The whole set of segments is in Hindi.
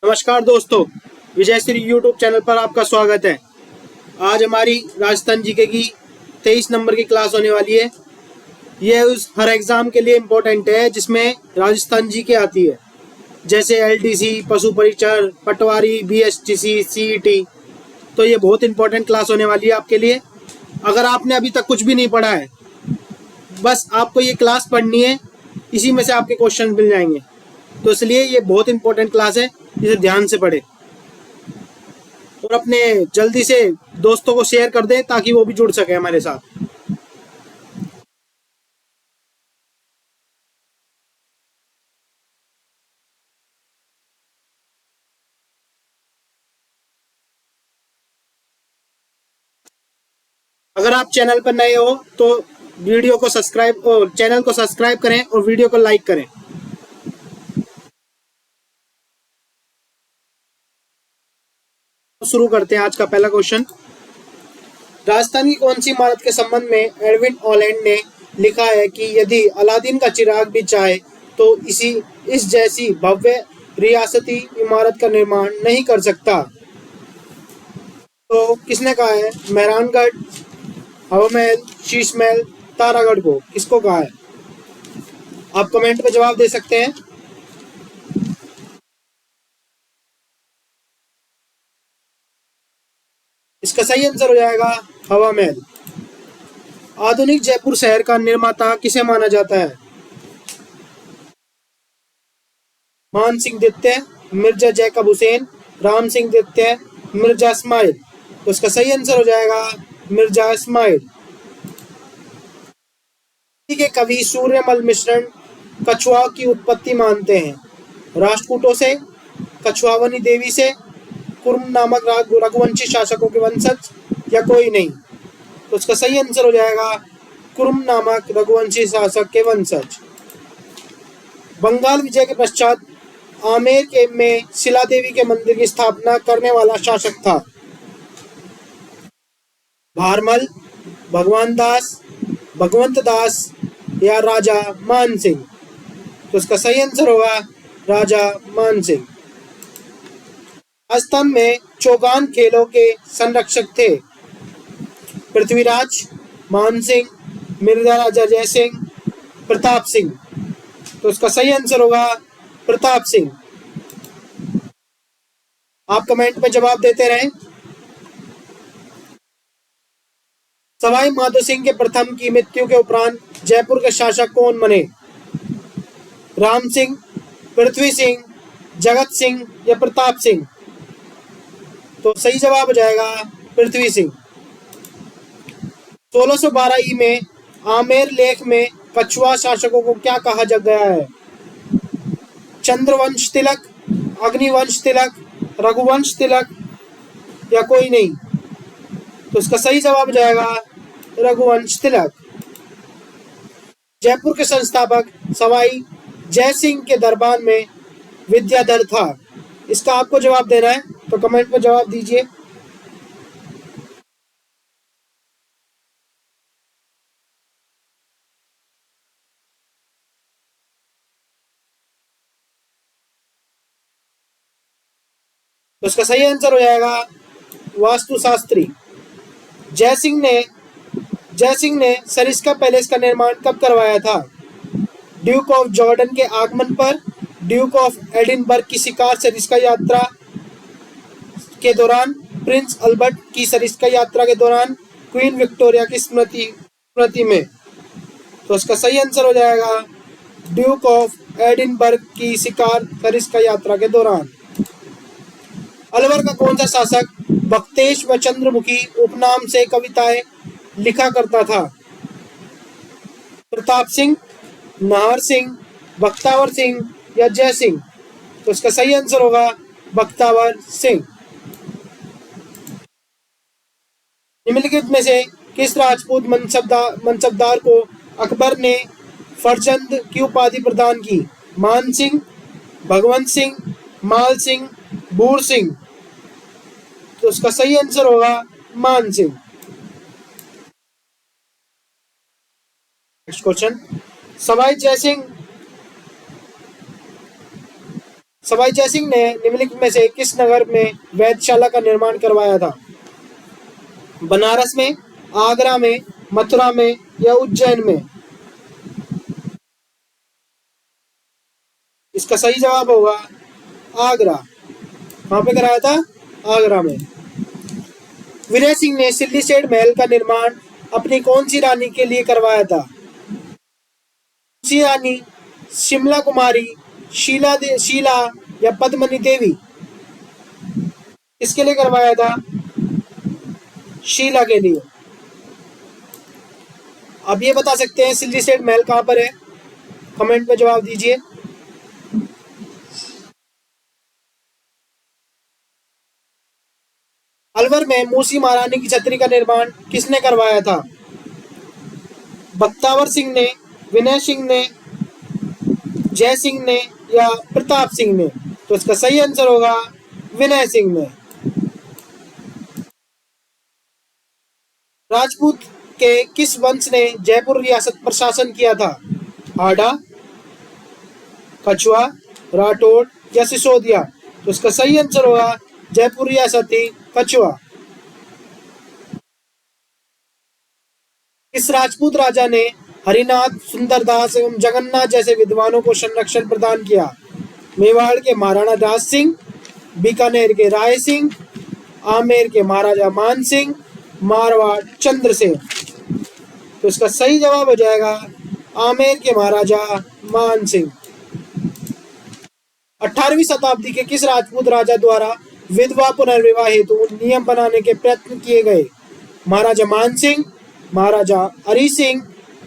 नमस्कार दोस्तों, विजय श्री यूट्यूब चैनल पर आपका स्वागत है। आज हमारी राजस्थान जीके की 23 नंबर की क्लास होने वाली है। यह उस हर एग्जाम के लिए इम्पोर्टेंट है जिसमें राजस्थान जीके आती है, जैसे एलडीसी, पशु परिचर, पटवारी, बीएसटीसी, सीईटी। तो ये बहुत इंपॉर्टेंट क्लास होने वाली है आपके लिए। अगर आपने अभी तक कुछ भी नहीं पढ़ा है, बस आपको ये क्लास पढ़नी है, इसी में से आपके क्वेश्चन मिल जाएंगे। तो इसलिए ये बहुत इंपॉर्टेंट क्लास है, इसे ध्यान से पढ़े और अपने जल्दी से दोस्तों को शेयर कर दें ताकि वो भी जुड़ सके हमारे साथ। अगर आप चैनल पर नए हो तो वीडियो को सब्सक्राइब और चैनल को सब्सक्राइब करें और वीडियो को लाइक करें। शुरू करते हैं आज का पहला क्वेश्चन। राजस्थान की कौन सी इमारत के संबंध में एडविन ऑलैंड ने लिखा है कि यदि अलादीन का चिराग भी चाहे तो इस जैसी भव्य रियासती इमारत का निर्माण नहीं कर सकता? तो किसने कहा है? मेहरानगढ़, हवा महल, शीश महल, तारागढ़ को किसको कहा है? आप कमेंट में जवाब दे सकते हैं। इसका सही आंसर हो जाएगा हवा महल। आधुनिक जयपुर शहर का निर्माता किसे माना जाता है? मान सिंह द्वितीय, मिर्जा जैकब हुसैन, राम सिंह द्वितीय, मिर्जा इस्माइल। तो इसका सही आंसर हो जाएगा मिर्जा इस्माइल। के कवि सूर्यमल मिश्रण कछुआ की उत्पत्ति मानते हैं? राष्ट्रकूटों से, कछुआवनी देवी से, कुर्म नामक रघुवंशी शासकों के वंशज, या कोई नहीं? तो इसका सही आंसर हो जाएगा कुर्म नामक रघुवंशी शासक के वंशज। बंगाल विजय के पश्चात आमेर के में शिला देवी के मंदिर की स्थापना करने वाला शासक था? भारमल, भगवान दास, भगवंत दास, या राजा मान सिंह? तो इसका सही आंसर होगा राजा मान सिंह। राजस्थान में चौगान खेलों के संरक्षक थे? पृथ्वीराज, मान सिंह, मिर्जा राजा जय सिंह, प्रताप सिंह? तो इसका सही आंसर होगा प्रताप सिंह। आप कमेंट में जवाब देते रहें। सवाई माधो सिंह के प्रथम की मृत्यु के उपरांत जयपुर के शासक कौन बने? राम सिंह, पृथ्वी सिंह, जगत सिंह, या प्रताप सिंह? तो सही जवाब हो जाएगा पृथ्वी सिंह। 1612 में आमेर लेख में कछुआ शासकों को क्या कहा गया है? चंद्रवंश तिलक, अग्निवंश तिलक, रघुवंश तिलक, या कोई नहीं? तो इसका सही जवाब हो जाएगा रघुवंश तिलक। जयपुर के संस्थापक सवाई जय सिंह के दरबार में विद्याधर था? इसका आपको जवाब देना है, तो कमेंट में जवाब दीजिए। तो इसका सही आंसर हो जाएगा वास्तुशास्त्री। जय सिंह ने सरिस्का पैलेस का निर्माण कब करवाया था? ड्यूक ऑफ जॉर्डन के आगमन पर, ड्यूक ऑफ एडिनबर्ग की शिकार सरिस्का यात्रा के दौरान, प्रिंस अल्बर्ट की सरिस्का यात्रा के दौरान, क्वीन विक्टोरिया की स्मृति में? तो इसका सही आंसर हो जाएगा ड्यूक ऑफ एडिनबर्ग की शिकार सरिस्का यात्रा के दौरान। अलवर का कौन सा शासक बख्तेश व चंद्रमुखी उपनाम से कविताएं लिखा करता था? प्रताप सिंह, नाहर सिंह, बख्तावर सिंह, या जय सिंह? तो इसका सही आंसर होगा बख्तावर सिंह। निम्नलिखित में से किस राजपूत मनसबदार को अकबर ने फरजंद की उपाधि प्रदान की? मान सिंह, भगवंत सिंह, माल सिंह, बूढ़ सिंह? तो इसका सही आंसर होगा मान सिंह। Next question. सवाई जयसिंह सवाई जयसिंह ने निम्नलिखित में से किस नगर में वैधशाला का निर्माण करवाया था? बनारस में, आगरा में, मथुरा में या उज्जैन में? इसका सही जवाब होगा आगरा। कहाँ पे कराया था? आगरा में। विनय सिंह ने सिल्लीसेड महल का निर्माण अपनी कौन सी रानी के लिए करवाया था? सी रानी, शिमला कुमारी, शीला या पद्मनी देवी? किसके लिए करवाया था? शीला के लिए। अब ये बता सकते हैं सिल्लीसेड महल कहाँ पर है? कमेंट में जवाब दीजिए। अलवर में मूसी महारानी की छतरी का निर्माण किसने करवाया था? बख्तावर सिंह ने, विनय सिंह ने, जय सिंह ने या प्रताप सिंह ने? तो इसका सही आंसर होगा विनय सिंह ने। राजपूत के किस वंश ने जयपुर रियासत पर शासन किया था? हाडा, कछुआ, राठौड़ या सिसोदिया? तो इसका सही आंसर होगा जयपुर रियासती कछुआ। इस राजपूत राजा ने हरिनाथ, सुंदरदास एवं जगन्नाथ जैसे विद्वानों को संरक्षण प्रदान किया? मेवाड़ के महाराणा दास सिंह, बीकानेर के राय सिंह, आमेर के महाराजा मान सिंह, मारवाड़ चंद्रसेन? तो इसका सही जवाब हो जाएगा आमेर के महाराजा मान सिंह। 18वीं शताब्दी के किस राजपूत राजा द्वारा विधवा पुनर्विवाह हेतु नियम बनाने के प्रयत्न किए गए? महाराजा मान सिंह, महाराजा हरि सिंह,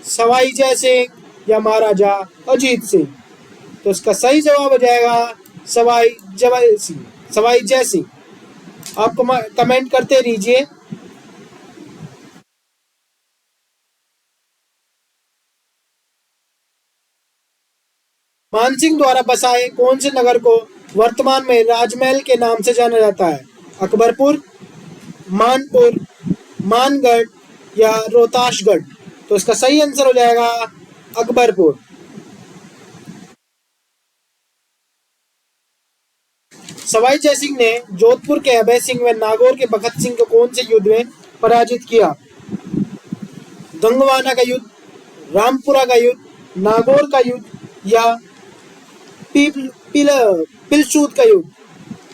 सवाई जय सिंह या महाराजा अजीत सिंह? तो इसका सही जवाब हो जाएगा सवाई जय सिंह, सवाई जय सिंह। आप कमेंट करते रहिए। मानसिंह द्वारा बसाए कौन से नगर को वर्तमान में राजमहल के नाम से जाना जाता है? अकबरपुर, मानपुर, मानगढ़ या रोहतासगढ़? तो इसका सही आंसर हो जाएगा अकबरपुर। सवाई जयसिंह ने जोधपुर के अभय सिंह व नागौर के बखत सिंह को कौन से युद्ध में पराजित किया? गंगवाना का युद्ध, रामपुरा का युद्ध, नागौर का युद्ध या पिलसूत का युद्ध?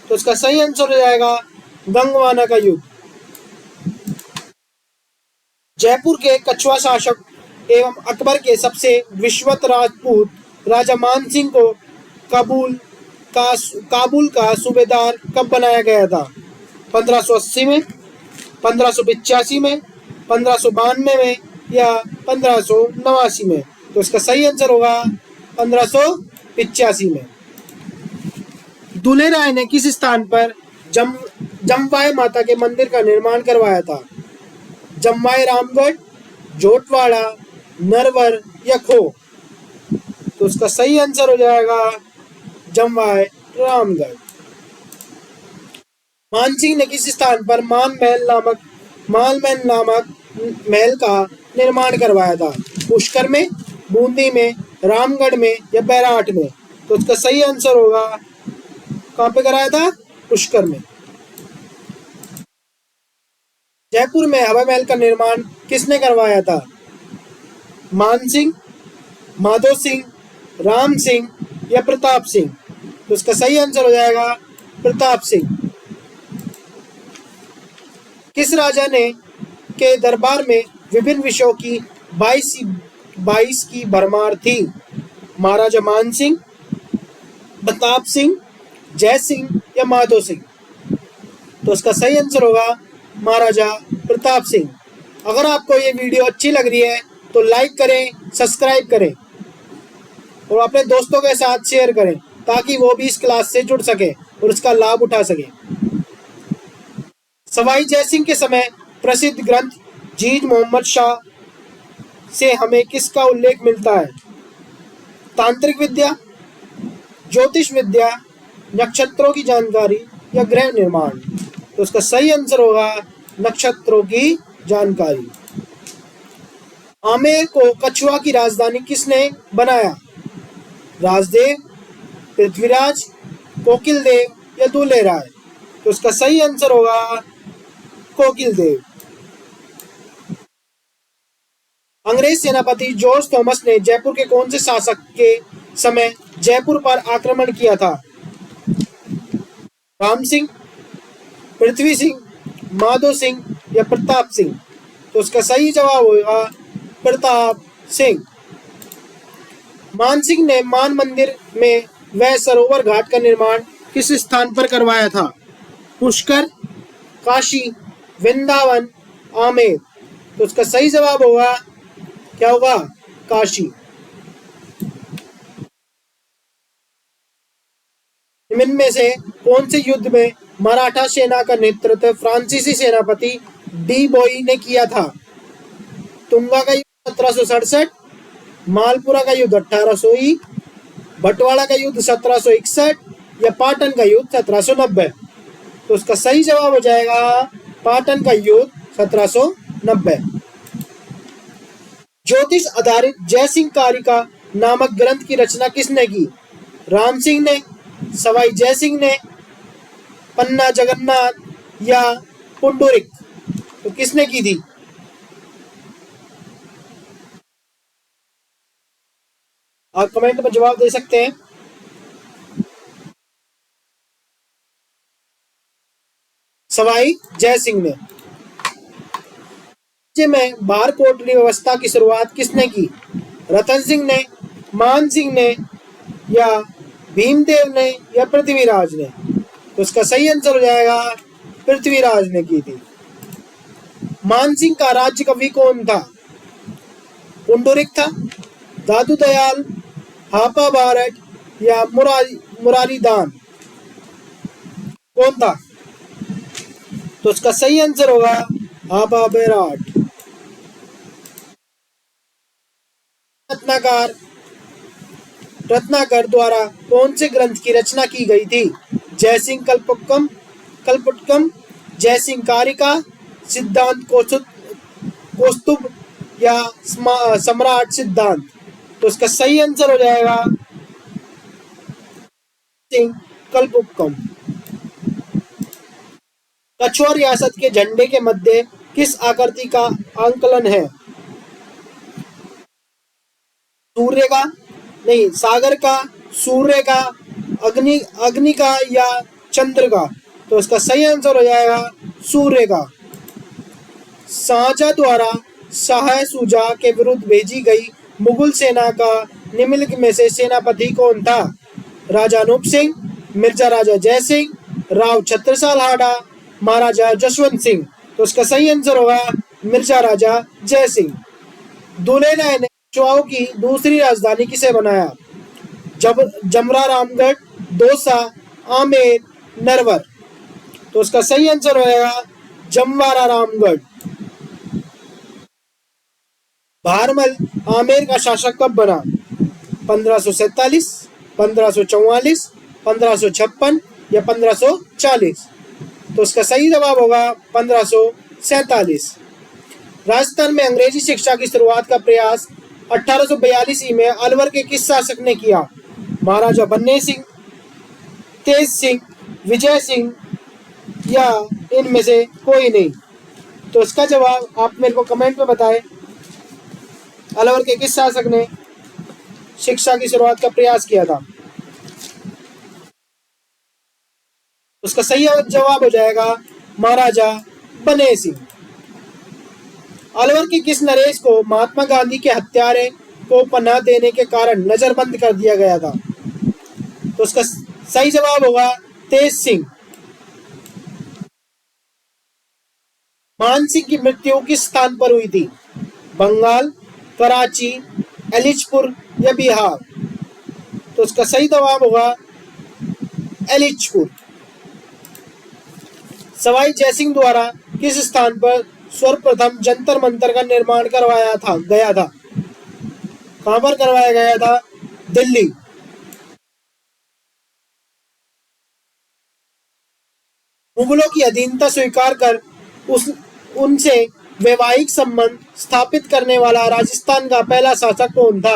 तो इसका सही आंसर हो जाएगा गंगवाना का युद्ध। जयपुर के कछुआ शासक एवं अकबर के सबसे विश्वस्त राजपूत राजा मान सिंह को काबुल का सूबेदार कब बनाया गया था? 1580 में, 1585 में, 1592 में या 1589 में? तो इसका सही आंसर होगा 1585 में। दुल्हे राय ने किस स्थान पर जमवाय माता के मंदिर का निर्माण करवाया था? जमवाय रामगढ़, जोटवाड़ा, नरवर या खो? तो उसका सही आंसर हो जाएगा जमवाय रामगढ़। मानसिंह ने किस स्थान पर मालमहल नामक महल का निर्माण करवाया था? पुष्कर में, बूंदी में, रामगढ़ में या बैराट में? तो उसका सही आंसर होगा कहाँ पे कराया था? पुष्कर में। जयपुर में हवा महल का निर्माण किसने करवाया था? मान सिंह, माधो सिंह, राम सिंह या प्रताप सिंह? तो इसका सही आंसर हो जाएगा प्रताप सिंह। किस राजा ने के दरबार में विभिन्न विषयों की 22 की भरमार थी? महाराजा मान सिंह, प्रताप सिंह, जय सिंह या माधो सिंह? तो इसका सही आंसर होगा महाराजा प्रताप सिंह। अगर आपको ये वीडियो अच्छी लग रही है तो लाइक करें, सब्सक्राइब करें और अपने दोस्तों के साथ शेयर करें ताकि वो भी इस क्लास से जुड़ सके और इसका लाभ उठा सके। सवाई जयसिंह के समय प्रसिद्ध ग्रंथ जीज मोहम्मद शाह से हमें किसका उल्लेख मिलता है? तांत्रिक विद्या, ज्योतिष विद्या, नक्षत्रों की जानकारी या ग्रह निर्माण? तो उसका सही आंसर होगा नक्षत्रों की जानकारी। आमेर को कछुआ की राजधानी किसने बनाया? राजदेव, पृथ्वीराज, कोकिल देव या दूल्हे राय? तो उसका सही आंसर होगा कोकिल देव। अंग्रेज सेनापति जॉर्ज थॉमस ने जयपुर के कौन से शासक के समय जयपुर पर आक्रमण किया था? राम सिंह, पृथ्वी सिंह, माधो सिंह या प्रताप सिंह? तो उसका सही जवाब होगा प्रताप सिंह। मान सिंह ने मान मंदिर में वह सरोवर घाट का निर्माण किस स्थान पर करवाया था? पुष्कर, काशी, वृंदावन, आमेर? तो उसका सही जवाब होगा क्या होगा? काशी। निम्न में से कौन से युद्ध में मराठा सेना का नेतृत्व फ्रांसीसी सेनापति डी बोई ने किया था? तुंगा का युद्ध 1767, मालपुरा का युद्ध 1800, बटवाड़ा का युद्ध 1761 या पाटन का युद्ध 1790? तो उसका सही जवाब हो जाएगा पाटन का युद्ध 1790। ज्योतिष आधारित जयसिंह कारिका नामक ग्रंथ की रचना किसने की? राम सिंह ने, सवाई जयसिंह ने, पन्ना जगन्नाथ या पुंडरीक? तो किसने की थी? आप कमेंट में जवाब दे सकते हैं। सवाई जयसिंह ने। राज्य में बार कोटरी व्यवस्था की शुरुआत किसने की? रतन सिंह ने, मान सिंह ने या भीमदेव ने या पृथ्वीराज ने? तो उसका सही आंसर हो जाएगा पृथ्वीराज ने की थी। मान सिंह का राज्य कवि कौन था? पुंडरीक था, दादू दयाल, हापा बारट या मुरारी दान? कौन था? तो उसका सही आंसर होगा हापा बारट। रत्नाकर द्वारा कौन से ग्रंथ की रचना की गई थी? जयसिंह कल्पटकम, जयसिंह कारिका, सिद्धांत कौस्तुभ या सम्राट सिद्धांत? तो इसका सही आंसर हो जाएगा सिंह कल्पटकम। कछुआ रियासत के झंडे के मध्य किस आकृति का आंकलन है? सूर्य का, नहीं, सागर का, सूर्य का, अग्नि का या चंद्र का? तो इसका सही आंसर हो जाएगा सूर्य का। शाहजहां द्वारा शाह शुजा के विरुद्ध भेजी गई मुगल सेना का निम्नलिखित में से सेनापति कौन था? राजा अनूप सिंह, मिर्जा राजा जय सिंह, राव छत्रसाल हाड़ा, महाराजा जसवंत सिंह? तो इसका सही आंसर होगा मिर्जा राजा जय सिंह। दूल्हे राय ने पेशवाओं की दूसरी राजधानी किसे बनाया? जमरा रामगढ़, दौसा, आमेर, नरवर? तो उसका सही आंसर होगा जमवारा रामगढ़। भारमल आमेर का शासक कब बना? 1547, 1544, 1556 या 1540? तो उसका सही जवाब होगा 1547। राजस्थान में अंग्रेजी शिक्षा की शुरुआत का प्रयास 1842 में अलवर के किस शासक ने किया? महाराजा बन्ने सिंह, तेज सिंह, विजय सिंह या इनमें से कोई नहीं? तो इसका जवाब आप मेरे को कमेंट में बताएं। अलवर के किस शासक ने शिक्षा की शुरुआत का प्रयास किया था? उसका सही जवाब हो जाएगा महाराजा बन्ने सिंह। अलवर के किस नरेश को महात्मा गांधी के हत्यारे को पनाह देने के कारण नजरबंद कर दिया गया था? तो उसका सही जवाब होगा तेज सिंह। मान सिंह की मृत्यु किस स्थान पर हुई थी? बंगाल, कराची, एलिचपुर या बिहार? तो उसका सही जवाब होगा एलिचपुर। सवाई जयसिंह द्वारा किस स्थान पर सर्वप्रथम जंतर मंतर का निर्माण करवाया गया था? कहां पर करवाया गया था? दिल्ली। मुगलों की अधीनता स्वीकार कर उनसे वैवाहिक संबंध स्थापित करने वाला राजस्थान का पहला शासक कौन था?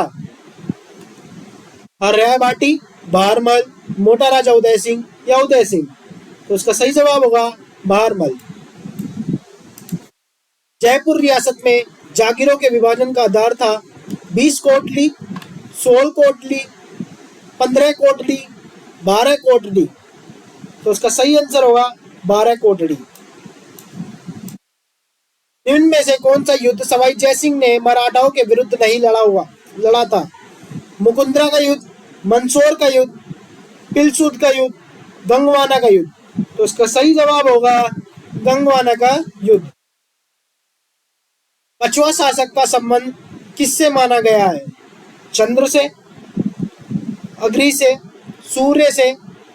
हर्राय भाटी, बहारमल, मोटा राजा उदय सिंह या उदय सिंह? तो इसका सही जवाब होगा बहारमल। जयपुर रियासत में जागीरों के विभाजन का आधार था 20 कोटली, 16 कोटली, 15 कोटली, 12 कोटली। तो इसका सही आंसर होगा 12 कोटली। निम्न में से कौन सा युद्ध सवाई जयसिंह ने मराठाओं के विरुद्ध नहीं लड़ा था? मुकुंदरा का युद्ध, मंदसौर का युद्ध, पिलसूद का युद्ध, गंगवाना का युद्ध? तो इसका सही जवाब होगा गंगवाना का युद्ध। कछुआ शासक का संबंध किससे माना गया है? चंद्र से, अग्नि से, सूर्य से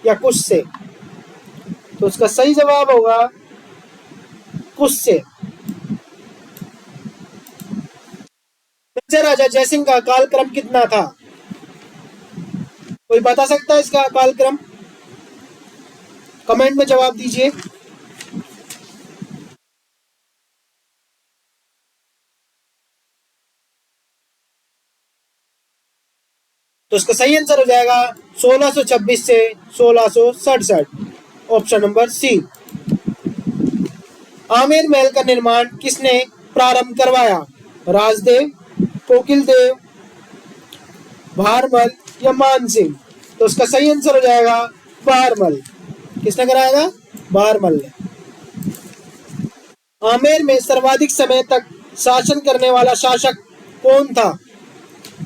या कुश से? तो इसका सही जवाब होगा कुश से। राजा जयसिंह का कालक्रम कितना था? कोई बता सकता है इसका कालक्रम? कमेंट में जवाब दीजिए। तो इसका सही आंसर हो जाएगा 1626 से 1667, ऑप्शन नंबर सी। आमेर महल का निर्माण किसने प्रारंभ करवाया? राजदेव, कोकिल देव, बहारमल या मानसिंह? तो इसका सही आंसर हो जाएगा बहारमल। किसने कराया? बहारमल ने। आमेर में सर्वाधिक समय तक शासन करने वाला शासक कौन था?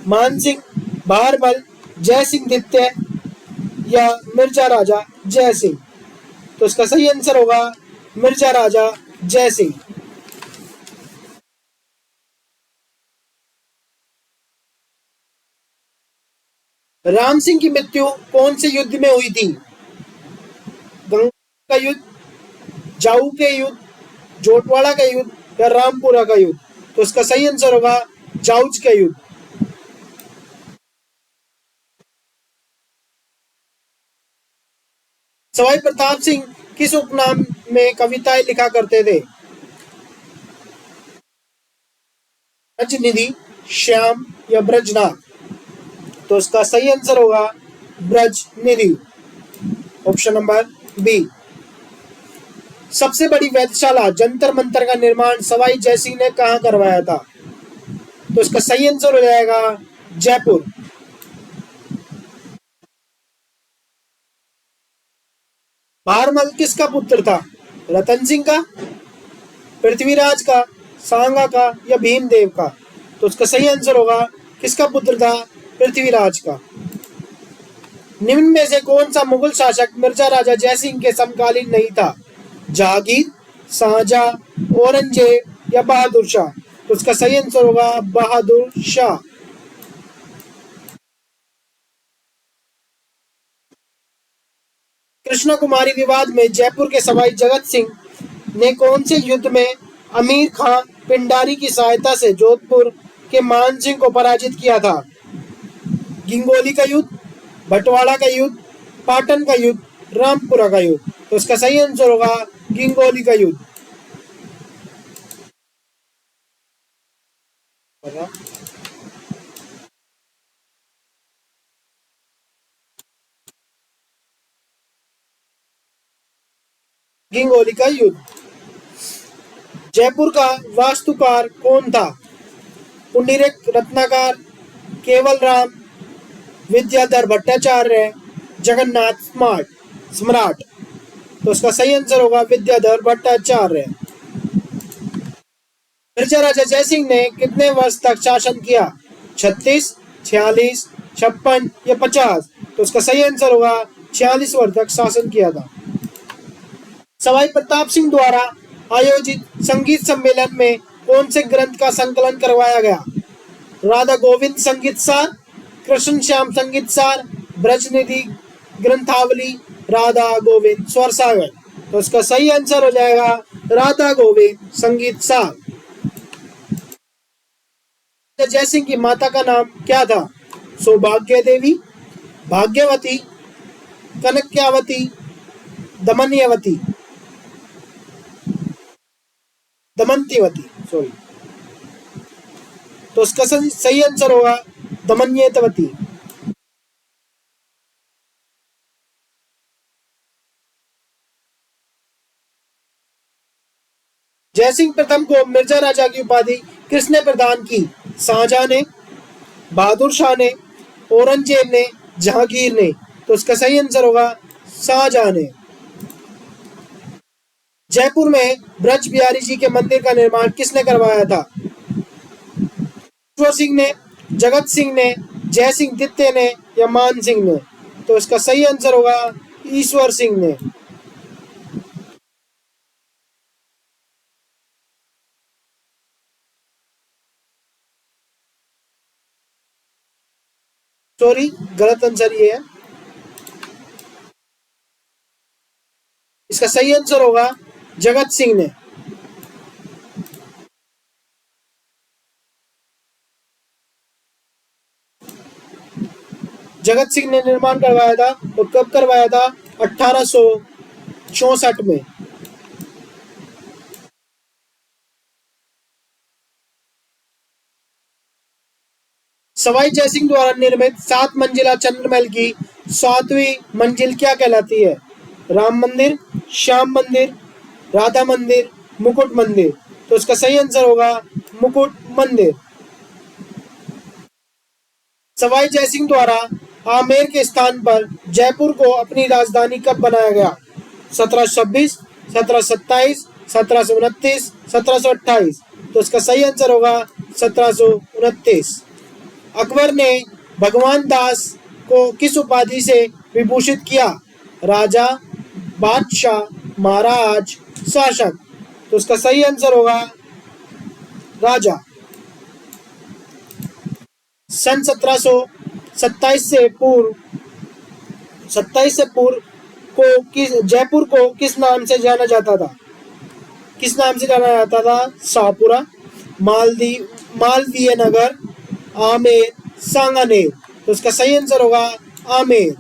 मानसिंह, बहारमल, जयसिंह द्वितीय या मिर्जा राजा जयसिंह? तो इसका सही आंसर होगा मिर्जा राजा जयसिंह। राम सिंह की मृत्यु कौन से युद्ध में हुई थी? गंगा का युद्ध, जाऊ के युद्ध, जोटवाड़ा का युद्ध या रामपुरा का युद्ध? तो इसका सही आंसर होगा जाऊज का युद्ध। सवाई प्रताप सिंह किस उपनाम में कविताएं लिखा करते थे? ब्रजनिधि, श्याम या ब्रजनाथ? तो इसका सही आंसर होगा ब्रजनिधि, ऑप्शन नंबर बी। सबसे बड़ी वेधशाला जंतर मंतर का निर्माण सवाई जयसिंह ने कहां करवाया था? तो इसका सही आंसर हो जाएगा जयपुर। बहारमल किसका पुत्र था? रतन सिंह का, पृथ्वीराज का, सांगा का या भीमदेव का? तो इसका सही आंसर होगा किसका पुत्र था? पृथ्वीराज का। निम्न में से कौन सा मुगल शासक मिर्जा राजा जयसिंह के समकालीन नहीं था? जहांगीर, शाहजहां, औरंगजेब या बहादुर शाह? तो इसका सही आंसर होगा बहादुर शाह। कृष्ण कुमारी विवाद में जयपुर के सवाई जगत सिंह ने कौन से युद्ध में अमीर खां पिंडारी की सहायता से जोधपुर के मान सिंह को पराजित किया था? गिंगोली का युद्ध, बटवाड़ा का युद्ध, पाटन का युद्ध, रामपुरा का युद्ध? तो इसका सही आंसर होगा गिंगोली का युद्ध। गिंगोली का युद्ध। जयपुर का वास्तुकार कौन था? पुंडरीक रत्नाकर, केवल राम, विद्याधर भट्टाचार्य, जगन्नाथ सम्राट? तो इसका सही आंसर होगा विद्याधर भट्टाचार्य। मिर्जा राजा जयसिंह ने कितने वर्ष तक शासन किया? 36, 46, 56 या 50? तो इसका सही आंसर होगा 46 वर्ष तक शासन किया था। सवाई प्रताप सिंह द्वारा आयोजित संगीत सम्मेलन में कौन से ग्रंथ का संकलन करवाया गया? राधा गोविंद संगीत सार, कृष्ण श्याम संगीत सार, ब्रजनिधि ग्रंथावली, राधा गोविंद स्वर सागर? तो इसका सही आंसर हो जाएगा राधा गोविंद संगीत सार। जयसिंह की माता का नाम क्या था? सौभाग्य देवी, भाग्यवती, कनक्यावती, दमनियावती, दमंतीवती, सॉरी। तो इसका सही आंसर होगा दमनियावती। जयसिंह प्रथम को मिर्जा राजा की उपाधि किसने प्रदान की? शाहजहां ने, बहादुर शाह ने, औरंगजेब ने, जहांगीर ने। तो इसका सही आंसर होगा शाहजहां ने। जयपुर में ब्रज बिहारी जी के मंदिर का निर्माण किसने करवाया था? ईश्वर सिंह ने, जगत सिंह ने, जय सिंह द्वितीय ने या मान सिंह ने। तो इसका सही आंसर होगा ईश्वर सिंह ने। सॉरी, गलत आंसर ये है। इसका सही आंसर होगा जगत सिंह ने। जगत सिंह ने निर्माण करवाया था। और कब करवाया था? 1864 में। सवाई जयसिंह द्वारा निर्मित 7 मंजिला चंद्रमहल की 7वीं मंजिल क्या कहलाती है? राम मंदिर, श्याम मंदिर, राधा मंदिर, मुकुट मंदिर। तो इसका सही आंसर होगा मुकुट मंदिर। सवाई जयसिंह द्वारा आमेर के स्थान पर जयपुर को अपनी राजधानी कब बनाया गया? 1726, 1727, 1729, 1728। तो इसका सही आंसर होगा 1729। अकबर ने भगवान दास को किस उपाधि से विभूषित किया? राजा, बादशाह, महाराज, शासक। तो इसका सही आंसर होगा राजा। सन 1727 से पूर्व 27 से पूर्व को जयपुर को किस नाम से जाना जाता था? किस नाम से जाना जाता था? शाहपुरा, मालवीय नगर, आमेर, सांगानेर। तो इसका सही आंसर होगा आमेर।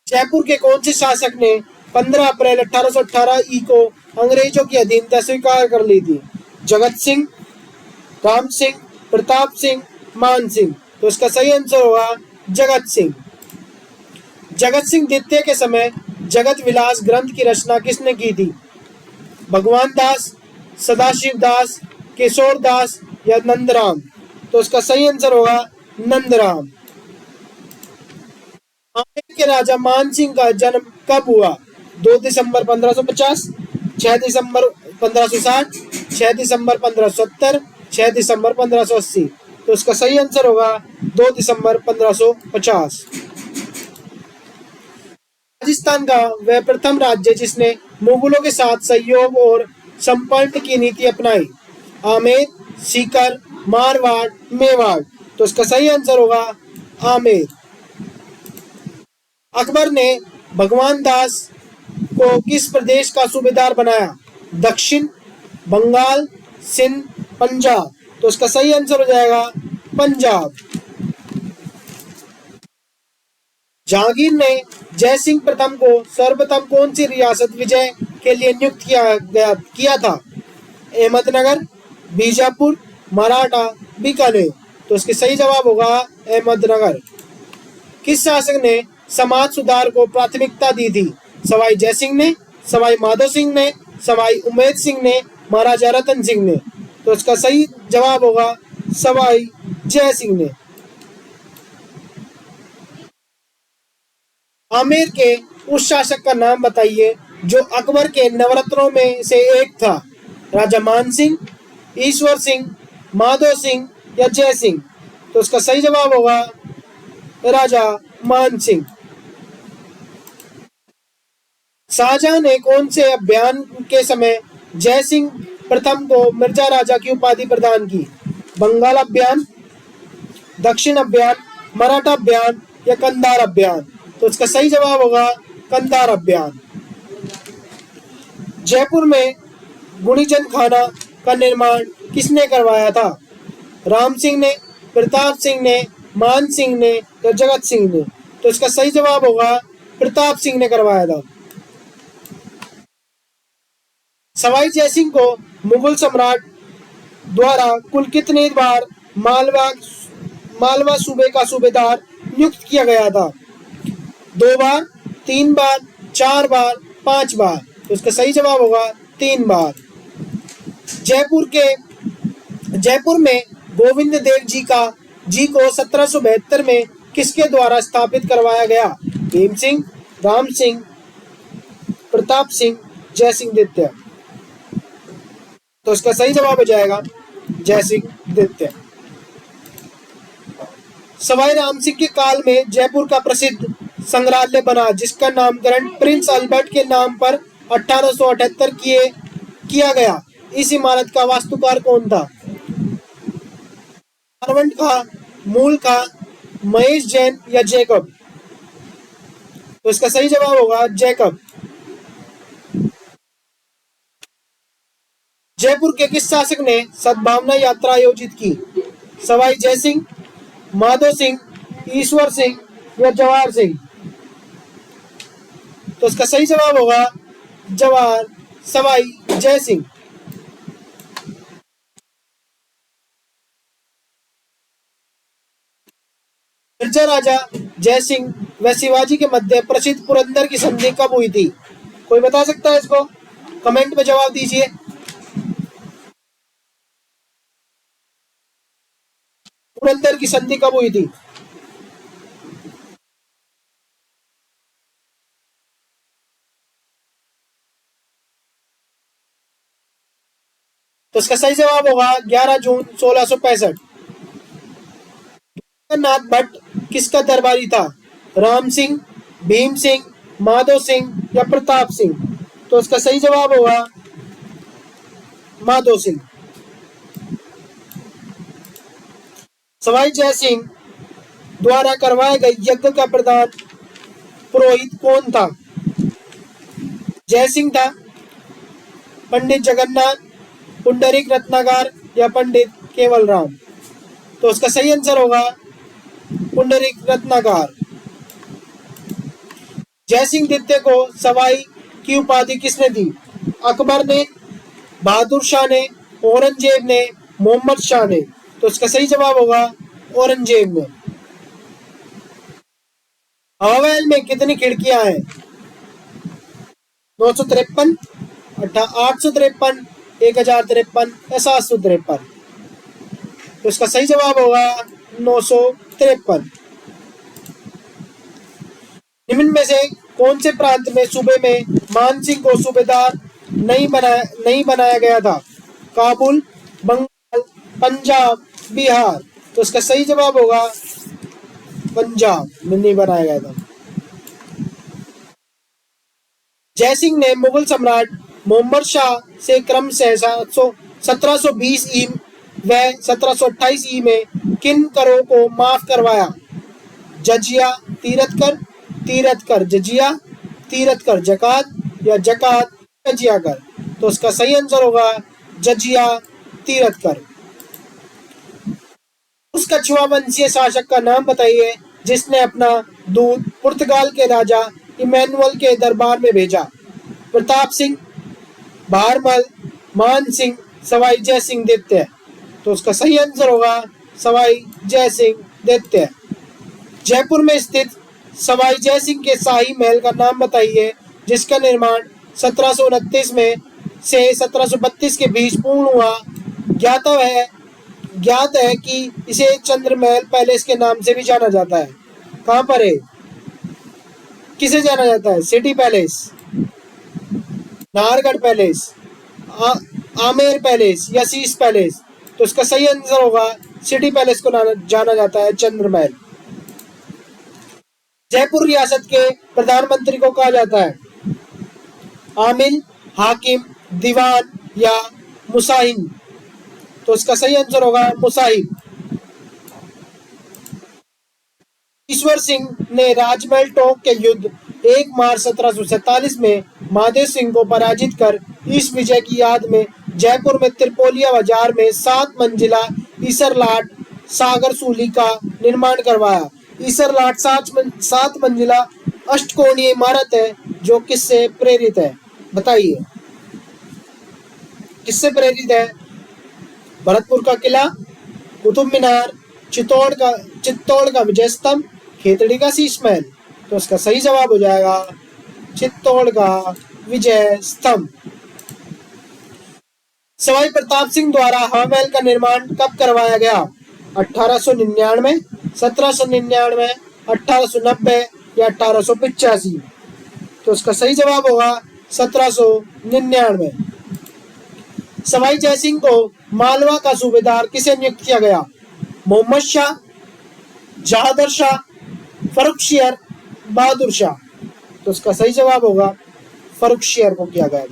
जयपुर के कौन से शासक ने 15 अप्रैल 1818 ई को अंग्रेजों की अधीनता स्वीकार कर ली थी? जगत सिंह, राम सिंह, प्रताप सिंह, मान सिंह। तो इसका सही आंसर होगा जगत सिंह। जगत सिंह द्वितीय के समय जगत विलास ग्रंथ की रचना किसने की थी? भगवान दास, सदाशिव दास, केशोर दास या नंदराम। तो इसका सही आंसर होगा नंदराम। आमेर के राजा मान सिंह का जन्म कब हुआ? 2 दिसंबर 1550, 6 दिसंबर 1560, 6 दिसंबर 1570, 6 दिसंबर 1580। तो इसका सही आंसर होगा 2 दिसंबर 1550। राजस्थान का वह प्रथम राज्य जिसने मुगलों के साथ सहयोग और संपर्क की नीति अपनाई? आमेर, सीकर, मारवाड़, मेवाड़। तो इसका सही आंसर होगा आमेर। अकबर ने भगवान दास को किस प्रदेश का सूबेदार बनाया? दक्षिण, बंगाल, सिंध, पंजाब। तो इसका सही आंसर हो जाएगा पंजाब। जहांगीर ने जयसिंह प्रथम को सर्वप्रथम कौन सी रियासत विजय के लिए नियुक्त किया था? अहमदनगर, बीजापुर, मराठा, बीकानेर। तो इसके सही जवाब होगा अहमदनगर। किस शासक ने समाज सुधार को प्राथमिकता दी थी? सवाई जयसिंह ने, सवाई माधो सिंह ने, सवाई उमेद सिंह ने, महाराजा रतन सिंह ने। तो इसका सही जवाब होगा सवाई जयसिंह ने। आमेर के उस शासक का नाम बताइए जो अकबर के नवरत्नों में से एक था? राजा मान सिंह, ईश्वर सिंह, माधो सिंह या जय सिंह। तो इसका सही जवाब होगा राजा मान सिंह। शाहजहां ने कौन से अभियान के समय जय सिंह प्रथम को मिर्जा राजा की उपाधि प्रदान की? बंगाल अभियान, दक्षिण अभियान, मराठा अभियान या कंधार अभियान। तो इसका सही जवाब होगा कंधार अभियान। जयपुर में गुणीचंद खाना का निर्माण किसने करवाया था? राम सिंह ने, प्रताप सिंह ने, मान सिंह ने या जगत सिंह ने। तो इसका सही जवाब होगा प्रताप सिंह ने करवाया था। सवाई जयसिंह को मुगल सम्राट द्वारा कुल कितनी बार मालवा सूबे का सूबेदार नियुक्त किया गया था? 2 बार, 3 बार, 4 बार, 5 बार। तो इसका सही जवाब होगा 3 बार। जयपुर में गोविंद देव जी को 1772 में किसके द्वारा स्थापित करवाया गया? भीम सिंह, राम सिंह, प्रताप सिंह, जय सिंह द्वितीय। तो इसका सही जवाब हो जाएगा जय सिंह द्वितीय। सवाई राम सिंह के काल में जयपुर का प्रसिद्ध संग्रहालय बना जिसका नामकरण प्रिंस अल्बर्ट के नाम पर 1878 किया गया। इस इमारत का वास्तुकार कौन था? मारवंड का, मूल का, महेश जैन या जैकब? तो इसका सही जवाब होगा जैकब। जयपुर के किस शासक ने सद्भावना यात्रा आयोजित की? सवाई जय सिंह, माधो सिंह, ईश्वर सिंह या जवाहर सिंह? तो इसका सही जवाब होगा सवाई जय सिंह। मिर्जा राजा जय सिंह व शिवाजी के मध्य प्रसिद्ध पुरंदर की संधि कब हुई थी? कोई बता सकता है इसको? कमेंट में जवाब दीजिए। पुरंदर की संधि कब हुई थी? तो इसका सही जवाब होगा 11 जून 1665। नाथ भट्ट किसका दरबारी था? राम सिंह, भीम सिंह, माधो सिंह या प्रताप सिंह? तो इसका सही जवाब होगा माधो सिंह। सवाई जय सिंह द्वारा करवाए गए यज्ञ का प्रधान पुरोहित कौन था? जय सिंह था, पंडित जगन्नाथ, पुंडरीक रत्नाकर या पंडित केवल राम? तो उसका सही आंसर होगा पुंडरीक रत्नाकर। जय सिंह द्वितीय को सवाई की उपाधि किसने दी? अकबर ने, बहादुर शाह ने, औरंगजेब ने, मोहम्मद शाह ने? तो इसका सही जवाब होगा औरंगजेब ने। हवामहल में कितनी खिड़कियां हैं? 953, 853, 1053 या 753? तो इसका सही जवाब होगा 953। निम्न में से कौन से प्रांत में सूबे में मान सिंह को सूबेदार नहीं बनाया गया था? काबुल, बंगाल, पंजाब, बिहार? तो इसका सही जवाब होगा पंजाब में नहीं बनाया गया था। जय सिंह ने मुगल सम्राट मोहम्मद शाह से क्रमशः 1720 ई व 1728 ई में किन करों को माफ करवाया? जजिया, तीरथ कर, जजिया, तीरथ कर, जकात या जकात जजिया कर? तो उसका सही आंसर होगा जजिया, तीरथ कर। उस कछुआ वंशीय शासक का नाम बताइए जिसने अपना दूत पुर्तगाल के राजा इमैनुअल के दरबार में भेजा? प्रताप सिंह, बहारमल, मान सिंह, सवाई जय सिंह द्वितीय? तो उसका सही आंसर होगा सवाई जय सिंह द्वितीय। जयपुर में स्थित सवाई जय सिंह के शाही महल का नाम बताइए जिसका निर्माण 1729 में से 1732 के बीच पूर्ण हुआ। ज्ञात है कि इसे चंद्रमहल पैलेस के नाम से भी जाना जाता है। कहाँ पर है? किसे जाना जाता है? City palace, Nahargarh palace, Amer palace या शीश पैलेस? तो इसका सही आंसर होगा सिटी पैलेस को जाना जाता है चंद्रमहल। जयपुर रियासत के प्रधानमंत्री को कहा जाता है? आमिल, हाकिम, दीवान या मुसाहिम? तो इसका सही आंसर होगा मुसाहिम। ईश्वर सिंह ने राजमहल टोक के युद्ध 1 मार्च 1747 में महादेव सिंह को पराजित कर इस विजय की याद में जयपुर में त्रिपोलिया बाजार में 7 मंजिला ईसरलाट सागर सूली का निर्माण करवाया। ईसरलाट 7 मंजिला अष्टकोणीय इमारत है जो किससे प्रेरित है? बताइए किससे प्रेरित है? भरतपुर का किला, कुतुब मीनार, चित्तौड़ का विजय स्तंभ, खेतड़ी का शीश महल? तो इसका सही जवाब हो जाएगा चित्तौड़ का विजय स्तंभ। सवाई प्रताप सिंह द्वारा हवा महल का निर्माण कब करवाया गया? 1899, 1799, 1890 या 1885? तो उसका सही जवाब होगा 1799। सवाई जयसिंह को मालवा का सूबेदार किसे नियुक्त किया गया? मोहम्मद शाह, जहादर शाह, फर्रुखशियर, बहादुर शाह? तो उसका सही जवाब होगा फर्रुखशियर को किया गया।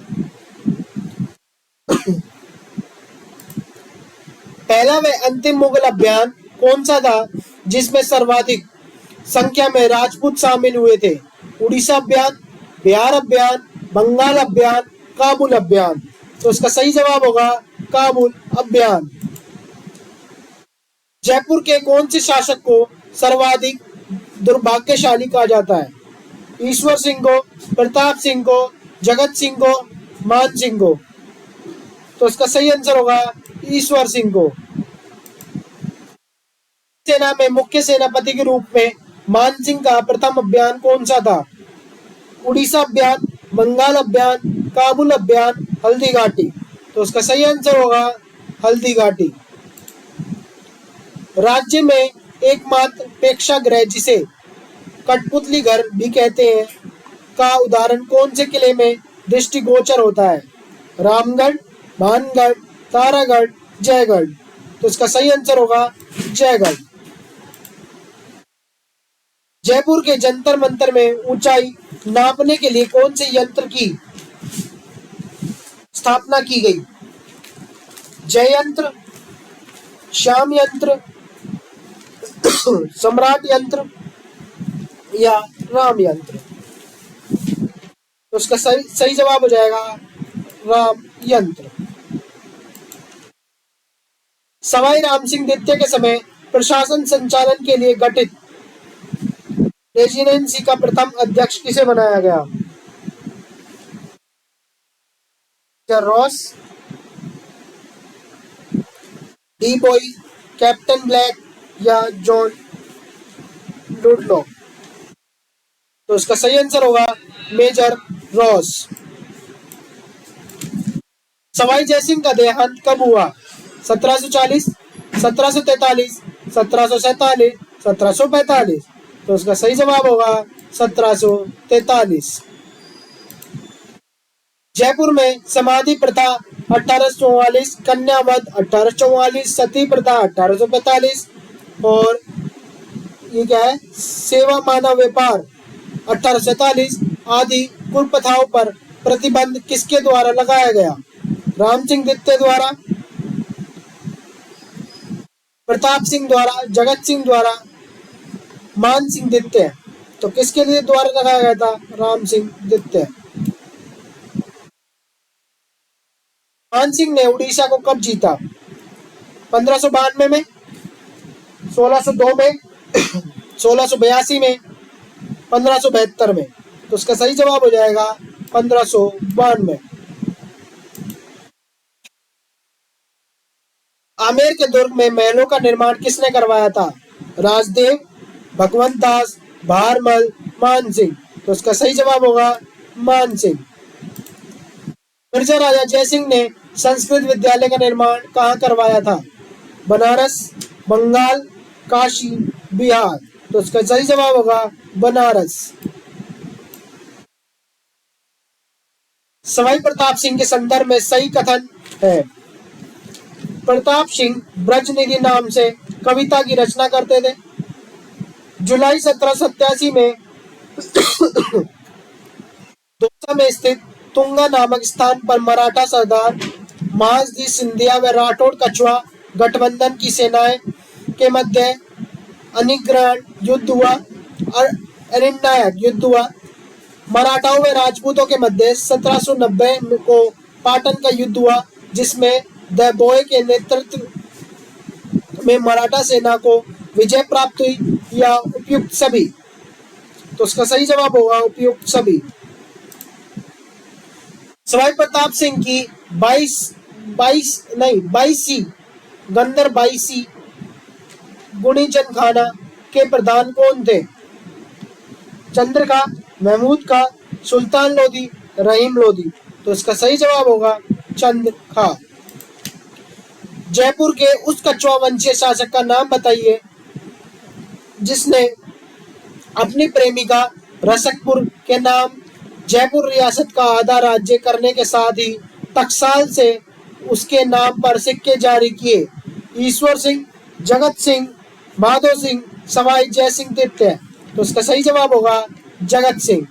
पहला व अंतिम मुगल अभियान कौन सा था जिसमें सर्वाधिक संख्या में राजपूत शामिल हुए थे? उड़ीसा अभियान, बिहार अभियान, बंगाल अभियान, काबुल अभियान? तो इसका सही जवाब होगा काबुल अभियान। जयपुर के कौन से शासक को सर्वाधिक दुर्भाग्यशाली कहा जाता है? ईश्वर सिंह को, प्रताप सिंह को, जगत सिंह को, मान सिंह को? तो इसका सही आंसर होगा ईश्वर सिंह को। सेना में मुख्य सेनापति के रूप में मान सिंह का प्रथम अभियान कौन सा था? उड़ीसा अभियान, बंगाल अभियान, काबुल अभियान, हल्दी घाटी? तो उसका सही आंसर होगा हल्दी घाटी। राज्य में एकमात्र प्रेक्षागृह जिसे कठपुतली घर भी कहते हैं का उदाहरण कौन से किले में दृष्टिगोचर होता है? रामगढ़, भानगढ़, तारागढ़, जयगढ़? तो इसका सही आंसर होगा जयगढ़। जयपुर के जंतर मंतर में ऊंचाई नापने के लिए कौन से यंत्र की स्थापना की गई? जय यंत्र, श्याम यंत्र, सम्राट यंत्र या राम यंत्र? तो उसका सही जवाब हो जाएगा राम यंत्र। सवाई राम सिंह द्वितीय के समय प्रशासन संचालन के लिए गठित रेजिडेंसी का प्रथम अध्यक्ष किसे बनाया गया? Ross, D boy, captain black या जॉन लुडलॉक? तो इसका सही आंसर होगा मेजर रॉस। सवाई जयसिंह का देहांत कब हुआ? 1740, 1743, 1747, 1745? तो उसका सही जवाब होगा 1743। जयपुर में समाधि प्रथा 1844, कन्यावध 1844, सती प्रथा 1845 और ये क्या है सेवा मानव व्यापार 1847 आदि कुप्रथाओं पर प्रतिबंध किसके द्वारा लगाया गया? राम सिंह द्वितीय द्वारा, प्रताप सिंह द्वारा, जगत सिंह द्वारा, मान सिंह द्वितीय? तो किसके लिए द्वारा लगाया गया था? राम सिंह द्वितीय। मान सिंह ने उड़ीसा को कब जीता? 1592 में, 1602 में, 1682 में, 1572 में? तो उसका सही जवाब हो जाएगा 1592। आमेर के दुर्ग में महलों का निर्माण किसने करवाया था? राजदेव, भगवंत दास, भारमल, मान सिंह? तो उसका सही जवाब होगा मान सिंह। मिर्जा राजा जयसिंह ने संस्कृत विद्यालय का निर्माण कहाँ करवाया था? बनारस, बंगाल, काशी, बिहार? तो उसका सही जवाब होगा बनारस। सवाई प्रताप सिंह के संदर्भ में सही कथन है। प्रताप सिंह ब्रजनिधि नाम से कविता की रचना करते थे। जुलाई 1787 में दौसा में स्थित तुंगा नामक स्थान पर मराठा सरदार महादजी सिंधिया व राठौड़ कछुआ गठबंधन की सेनाएं के मध्य अनिग्रहण युद्ध हुआ और अनिर्णायक युद्ध हुआ। मराठाओं व राजपूतों के मध्य 1790 को पाटन का युद्ध हुआ जिसमें दबोए के नेतृत्व में मराठा सेना को विजय प्राप्त हुई या उपयुक्त सभी? तो उसका सही जवाब होगा उपयुक्त सभी। सवाई प्रताप सिंह की 22वीं गंदर 22 गुणीजन खाना के प्रधान कौन थे? चंद्र का, महमूद का, सुल्तान लोधी, रहीम लोधी? तो इसका सही जवाब होगा चंद्र खा। जयपुर के उस कछुआ वंशीय शासक का नाम बताइए जिसने अपनी प्रेमिका रसकपुर के नाम जयपुर रियासत का आधा राज्य करने के साथ ही टकसाल से उसके नाम पर सिक्के जारी किए। ईश्वर सिंह, जगत सिंह, माधो सिंह, सवाई जय सिंह तृतीय। तो इसका सही जवाब होगा जगत सिंह।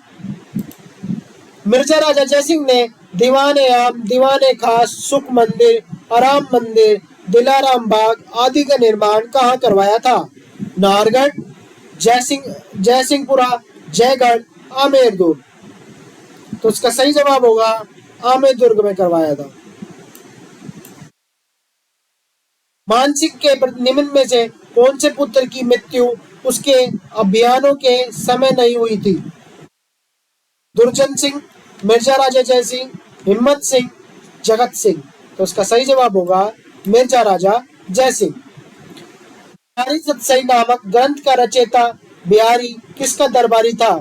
मिर्जा राजा जयसिंह ने दीवाने आम, दीवाने खास, सुख मंदिर, आराम मंदिर, दिलाराम बाग आदि का निर्माण कहाँ करवाया था? नाहरगढ़, जयसिंहपुरा, जयगढ़, आमेर दुर्ग। तो इसका सही जवाब होगा आमेर दुर्ग में करवाया था। मानसिंह के निम्न में से कौन से पुत्र की मृत्यु उसके अभियानों के समय नहीं हुई थी? दुर्जन सिंह, मिर्जा राजा जयसिंह, हिम्मत सिंह, जगत सिंह। तो इसका सही जवाब होगा मिर्जा राजा जयसिंह। बिहारी सतसई नामक ग्रंथ का रचयिता बिहारी किसका दरबारी था?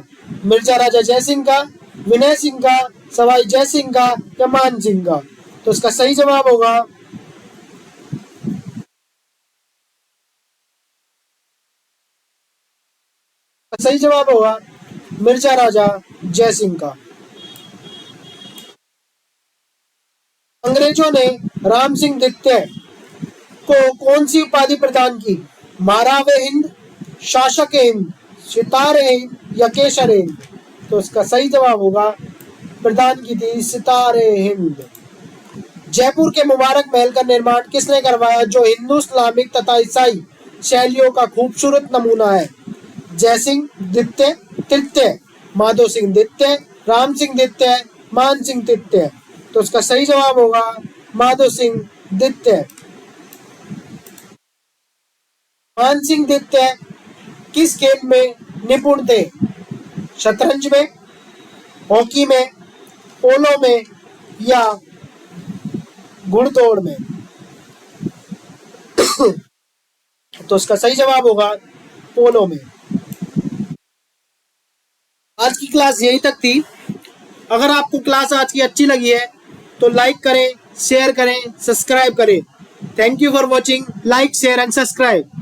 मिर्जा राजा जयसिंह का, विनय सिंह का, सवाई जय सिंह का या मान सिंह का? तो इसका सही जवाब होगा मिर्जा राजा जय सिंह का। अंग्रेजों ने राम सिंह द्वितीय को कौन सी उपाधि प्रदान की? महारावे हिंद, शासक हिंद, सितारे हिंद या केसर हिंद? तो इसका सही जवाब होगा प्रदान की थी सितारे हिंद। जयपुर के मुबारक महल का निर्माण किसने करवाया जो हिंदू, इस्लामिक तथा ईसाई शैलियों का खूबसूरत नमूना है? जयसिंह द्वितीय तृतीय, माधो सिंह द्वितीय, राम सिंह द्वितीय, मान सिंह तृतीय। तो इसका सही जवाब होगा माधो सिंह द्वितीय। मान सिंह द्वितीय किस खेल में निपुण थे? शतरंज में, हॉकी में, पोलो में या घुड़दौड़ में? तो इसका सही जवाब होगा पोलो में। आज की क्लास यहीं तक थी। अगर आपको क्लास आज की अच्छी लगी है तो लाइक करें, शेयर करें, सब्सक्राइब करें। Thank you for watching. Like, share and subscribe.